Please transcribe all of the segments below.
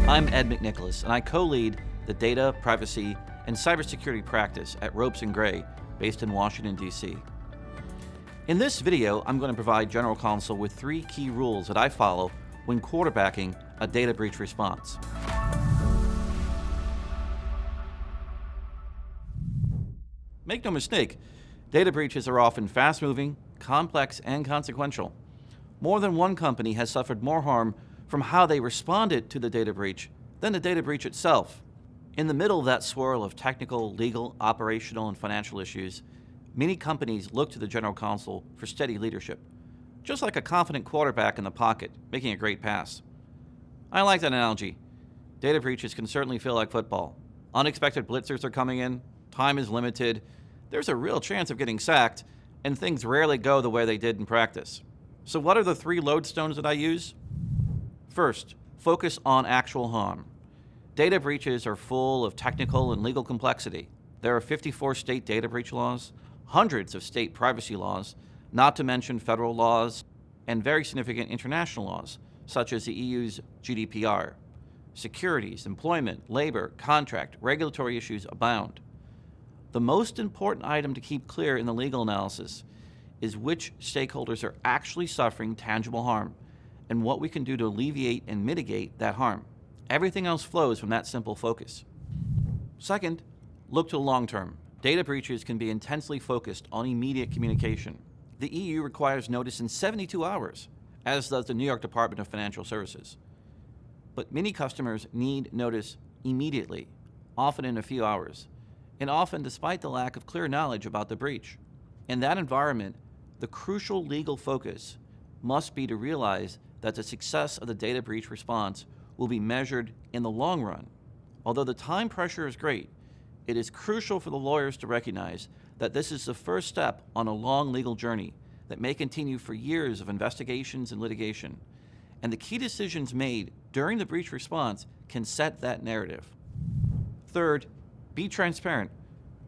I'm Ed McNicholas, and I co-lead the Data, Privacy, and Cybersecurity practice at Ropes & Gray, based in Washington, D.C. In this video, I'm going to provide General Counsel with 3 key rules that I follow when quarterbacking a data breach response. Make no mistake, data breaches are often fast-moving, complex, and consequential. More than one company has suffered more harm from how they responded to the data breach than the data breach itself. In the middle of that swirl of technical, legal, operational, and financial issues, many companies look to the General Counsel for steady leadership, just like a confident quarterback in the pocket making a great pass. I like that analogy. Data breaches can certainly feel like football. Unexpected blitzers are coming in, time is limited, there's a real chance of getting sacked, and things rarely go the way they did in practice. So what are the 3 lodestones that I use? First, focus on actual harm. Data breaches are full of technical and legal complexity. There are 54 state data breach laws, hundreds of state privacy laws, not to mention federal laws, and very significant international laws, such as the EU's GDPR. Securities, employment, labor, contract, regulatory issues abound. The most important item to keep clear in the legal analysis is which stakeholders are actually suffering tangible harm, and what we can do to alleviate and mitigate that harm. Everything else flows from that simple focus. Second, look to the long term. Data breaches can be intensely focused on immediate communication. The EU requires notice in 72 hours, as does the New York Department of Financial Services. But many customers need notice immediately, often in a few hours, and often despite the lack of clear knowledge about the breach. In that environment, the crucial legal focus must be to realize that the success of the data breach response will be measured in the long run. Although the time pressure is great, it is crucial for the lawyers to recognize that this is the first step on a long legal journey that may continue for years of investigations and litigation. And the key decisions made during the breach response can set that narrative. Third, be transparent.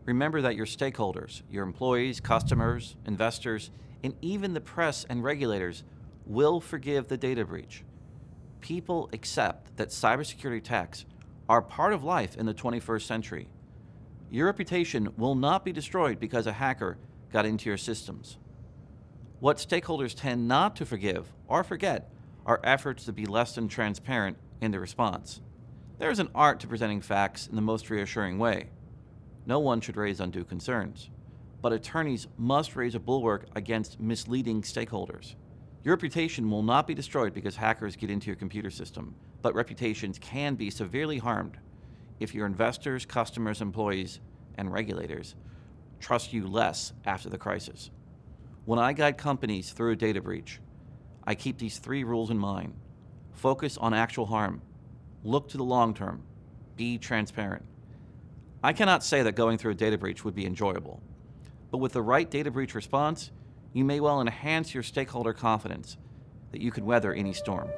Remember that your stakeholders, your employees, customers, investors, and even the press and regulators will forgive the data breach. People accept that cybersecurity attacks are part of life in the 21st century. Your reputation will not be destroyed because a hacker got into your systems. What stakeholders tend not to forgive or forget are efforts to be less than transparent in the response. There is an art to presenting facts in the most reassuring way. No one should raise undue concerns, but attorneys must raise a bulwark against misleading stakeholders. Your reputation will not be destroyed because hackers get into your computer system, but reputations can be severely harmed if your investors, customers, employees, and regulators trust you less after the crisis. When I guide companies through a data breach, I keep these 3 rules in mind. Focus on actual harm. Look to the long term. Be transparent. I cannot say that going through a data breach would be enjoyable, but with the right data breach response, you may well enhance your stakeholder confidence that you can weather any storm.